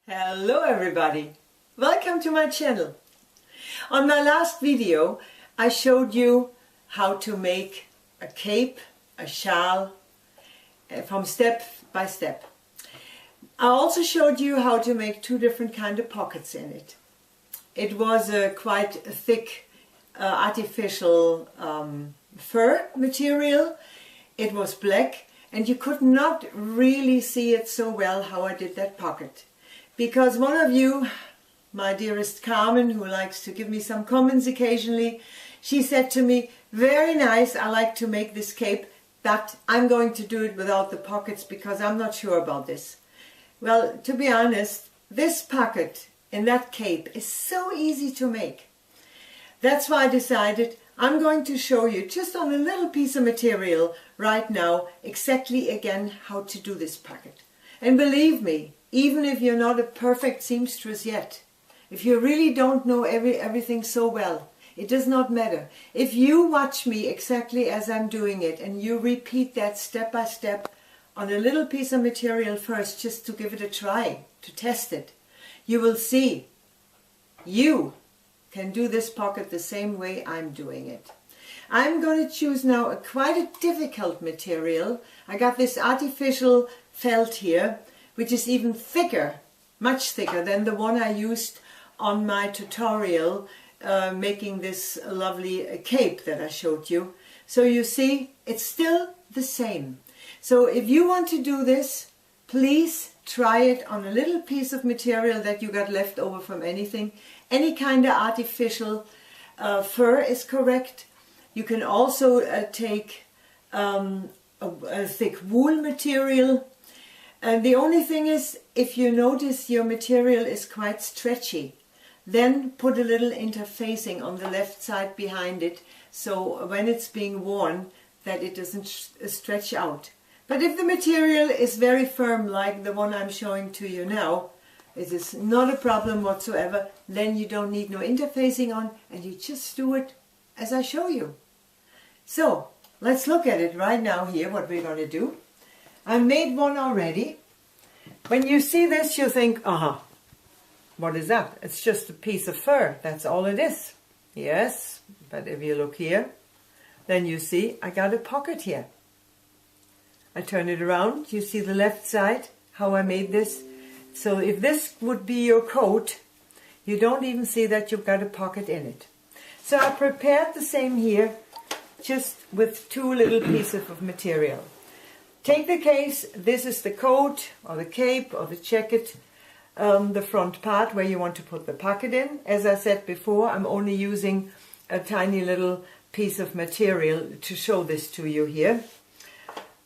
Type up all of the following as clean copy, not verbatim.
Hello everybody! Welcome to my channel. On my last video I showed you how to make a cape, a shawl from step by step. I also showed you how to make two different kind of pockets in it. It was a quite thick artificial fur material. It was black and you could not really see it so well how I did that pocket. Because one of you, my dearest Carmen, who likes to give me some comments occasionally, she said to me, very nice, I like to make this cape, but I'm going to do it without the pockets because I'm not sure about this. Well, to be honest, this pocket in that cape is so easy to make. That's why I decided I'm going to show you just on a little piece of material right now exactly again how to do this pocket. And believe me, even if you're not a perfect seamstress yet, if you really don't know everything so well, it does not matter. If you watch me exactly as I'm doing it and you repeat that step by step on a little piece of material first just to give it a try, to test it, you will see you can do this pocket the same way I'm doing it. I'm going to choose now quite a difficult material. I got this artificial felt here, which is even thicker, much thicker than the one I used on my tutorial making this lovely cape that I showed you. So you see, it's still the same. So if you want to do this, please try it on a little piece of material that you got left over from anything. Any kind of artificial fur is correct. You can also take a thick wool material. And the only thing is, if you notice your material is quite stretchy, then put a little interfacing on the left side behind it, so when it's being worn, that it doesn't stretch out. But if the material is very firm, like the one I'm showing to you now, it is not a problem whatsoever, then you don't need no interfacing on, and you just do it as I show you. So, let's look at it right now here, what we're going to do. I made one already. When you see this, you think, what is that? It's just a piece of fur. That's all it is. Yes, but if you look here, then you see I got a pocket here. I turn it around. You see the left side, how I made this. So if this would be your coat, you don't even see that you've got a pocket in it. So I prepared the same here, just with two little pieces of material. Take the case, this is the coat or the cape or the jacket, the front part where you want to put the pocket in. As I said before, I'm only using a tiny little piece of material to show this to you here.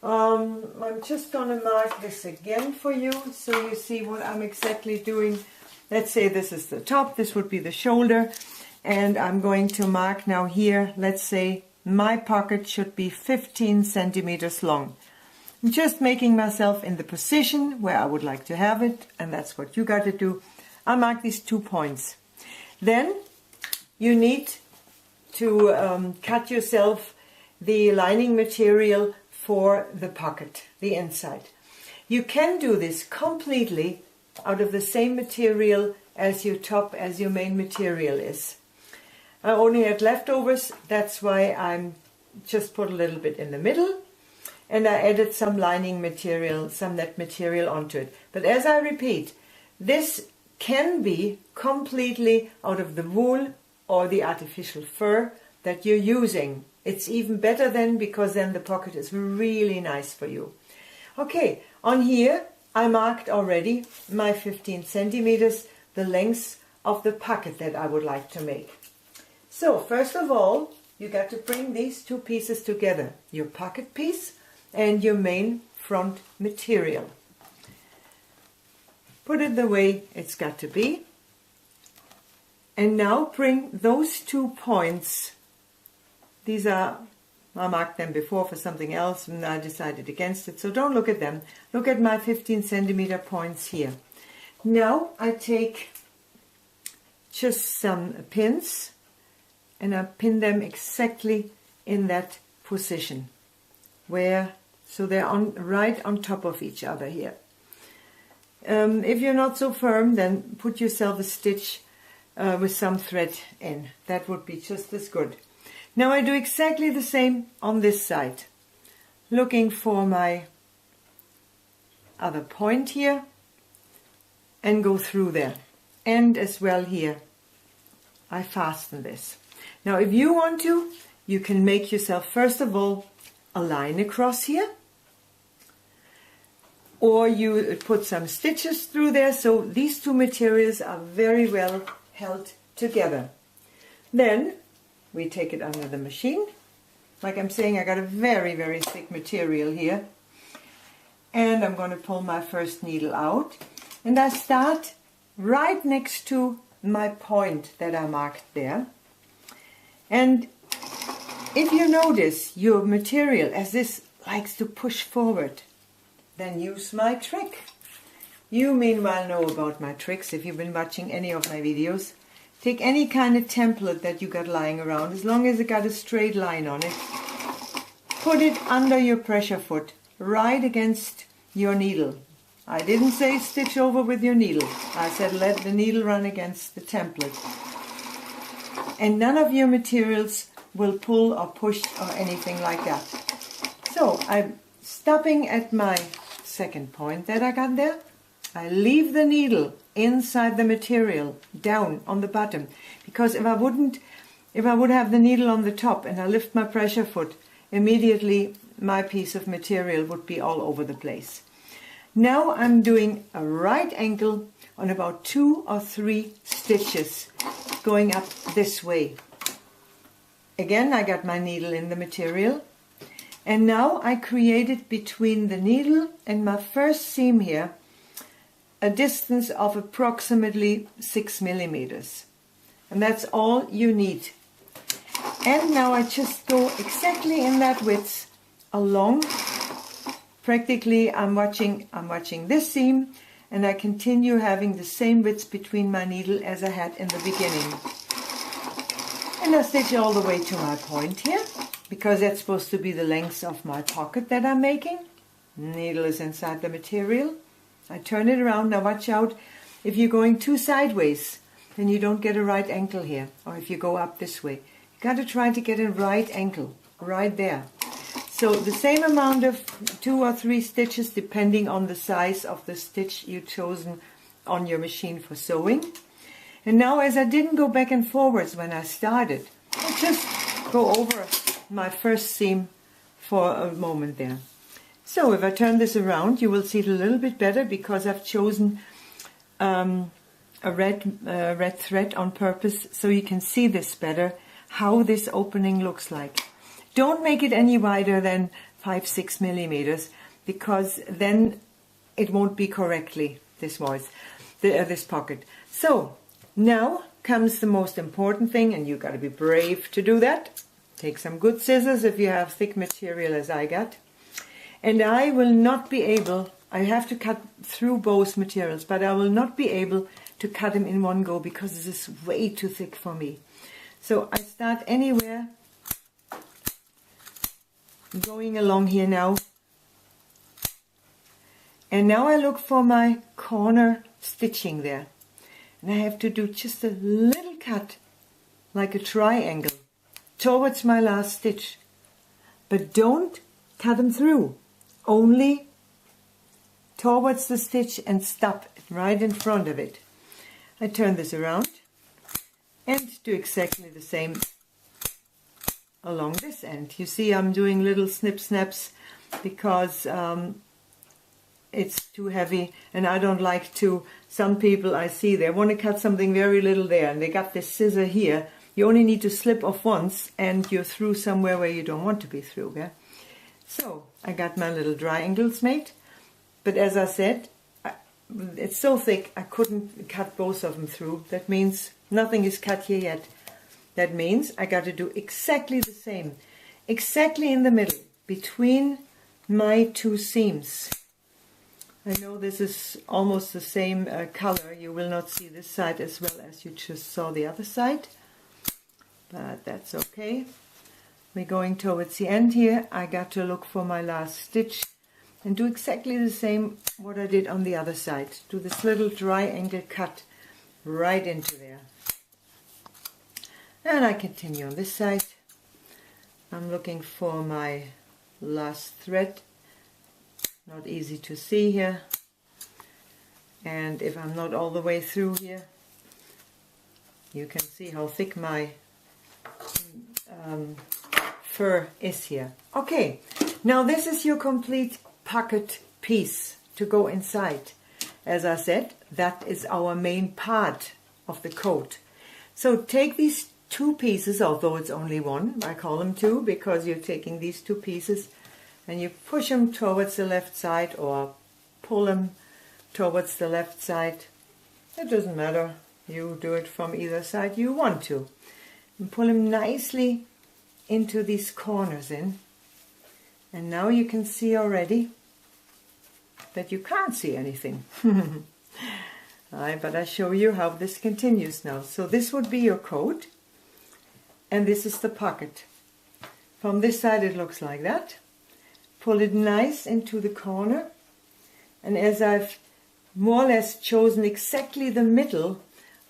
I'm just going to mark this again for you so you see what I'm exactly doing. Let's say this is the top, this would be the shoulder, and I'm going to mark now here, let's say my pocket should be 15 centimeters long. I'm just making myself in the position where I would like to have it, and that's what you got to do. I mark these 2 points. Then you need to cut yourself the lining material for the pocket, the inside. You can do this completely out of the same material as your top, as your main material is. I only had leftovers, that's why I'm just put a little bit in the middle. And I added some lining material, some net material onto it. But as I repeat, this can be completely out of the wool or the artificial fur that you're using. It's even better then, because then the pocket is really nice for you. Okay, on here I marked already my 15 centimeters, the length of the pocket that I would like to make. So first of all, you got to bring these two pieces together, your pocket piece and your main front material. Put it the way it's got to be. And now bring those 2 points. These are, I marked them before for something else and I decided against it, so don't look at them. Look at my 15 centimeter points here. Now I take just some pins and I pin them exactly in that position, where so they're right on top of each other here. If you're not so firm, then put yourself a stitch with some thread in. That would be just as good. Now I do exactly the same on this side. Looking for my other point here and go through there. And as well here, I fasten this. Now if you want to, you can make yourself first of all a line across here. Or you put some stitches through there, so these two materials are very well held together. Then we take it under the machine. Like I'm saying, I got a very, very thick material here. And I'm going to pull my first needle out. And I start right next to my point that I marked there. And if you notice your material, as this likes to push forward, then use my trick. You meanwhile know about my tricks if you've been watching any of my videos. Take any kind of template that you got lying around, as long as it got a straight line on it. Put it under your pressure foot, right against your needle. I didn't say stitch over with your needle. I said let the needle run against the template. And none of your materials will pull or push or anything like that. So I'm stopping at my second point that I got there. I leave the needle inside the material, down on the bottom, because if I would have the needle on the top and I lift my pressure foot, immediately my piece of material would be all over the place. Now I'm doing a right angle on about 2 or 3 stitches going up this way. Again, I got my needle in the material. And now I created between the needle and my first seam here a distance of approximately 6 millimeters. And that's all you need. And now I just go exactly in that width along. Practically I'm watching this seam, and I continue having the same width between my needle as I had in the beginning. And I stitch all the way to my point here, because that's supposed to be the length of my pocket that I'm making. Needle is inside the material. I turn it around. Now watch out, if you're going too sideways, then you don't get a right angle here. Or if you go up this way, you got to try to get a right angle right there. So the same amount of 2 or 3 stitches, depending on the size of the stitch you've chosen on your machine for sewing. And now, as I didn't go back and forwards when I started, I just go over my first seam for a moment there. So if I turn this around, you will see it a little bit better, because I've chosen a red thread on purpose, so you can see this better, how this opening looks like. Don't make it any wider than 5-6 millimeters, because then it won't be correctly this pocket. So now comes the most important thing, and you've got to be brave to do that. Take some good scissors if you have thick material as I got. And I will not be able, I have to cut through both materials, but I will not be able to cut them in one go, because this is way too thick for me. So I start anywhere, going along here now. And now I look for my corner stitching there. And I have to do just a little cut, like a triangle, towards my last stitch. But don't cut them through. Only towards the stitch and stop right in front of it. I turn this around and do exactly the same along this end. You see I'm doing little snip snaps because it's too heavy, and I don't like to. Some people I see, they want to cut something very little there, and they got this scissor here. You only need to slip off once and you're through somewhere where you don't want to be through. Yeah? So I got my little triangles made, but as I said, it's so thick I couldn't cut both of them through. That means nothing is cut here yet. That means I got to do exactly the same, exactly in the middle between my 2 seams. I know this is almost the same color. You will not see this side as well as you just saw the other side, but that's okay. We're going towards the end here. I got to look for my last stitch, and do exactly the same what I did on the other side. Do this little triangle cut right into there. And I continue on this side. I'm looking for my last thread. Not easy to see here. And if I'm not all the way through here, you can see how thick my fur is here. Okay, now this is your complete pocket piece to go inside. As I said, that is our main part of the coat. So take these two pieces, although it's only one, I call them two because you're taking these two pieces and you push them towards the left side or pull them towards the left side. It doesn't matter, you do it from either side you want to. And pull them nicely into these corners in. And now you can see already that you can't see anything. But I show you how this continues now. So this would be your coat. And this is the pocket. From this side it looks like that. Pull it nice into the corner. And as I've more or less chosen exactly the middle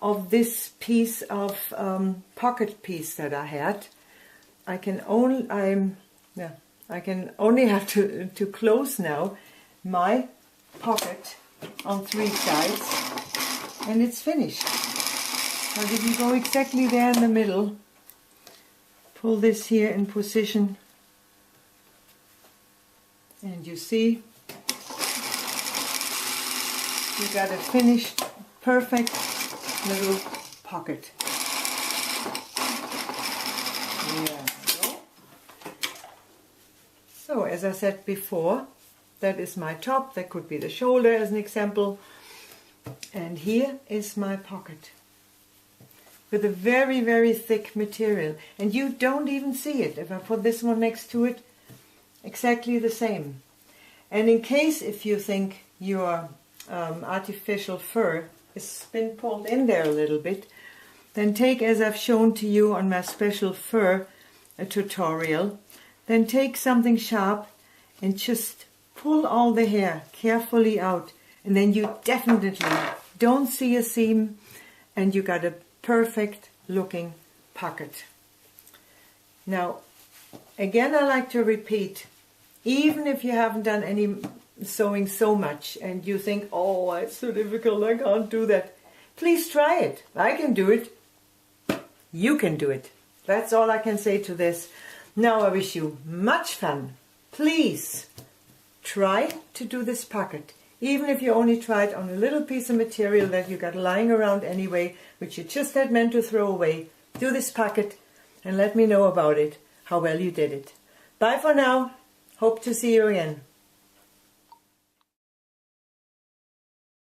of this piece of pocket piece that I had, I can only have to close now my pocket on three sides, and it's finished. So if you go exactly there in the middle, pull this here in position, and you see you got a finished, perfect little pocket. There we go. So as I said before, that is my top, that could be the shoulder as an example, and here is my pocket with a very, very thick material, and you don't even see it. If I put this one next to it, exactly the same. And in case if you think your artificial fur is been pulled in there a little bit, then take, as I've shown to you on my special fur tutorial, then take something sharp and just pull all the hair carefully out, and then you definitely don't see a seam, and you got a perfect looking pocket. Now again, I like to repeat, even if you haven't done any sewing so much and you think, oh, it's so difficult, I can't do that, please try it. I can do it. You can do it. That's all I can say to this. Now I wish you much fun. Please try to do this pocket. Even if you only try it on a little piece of material that you got lying around anyway, which you just had meant to throw away, do this pocket and let me know about it, how well you did it. Bye for now. Hope to see you again.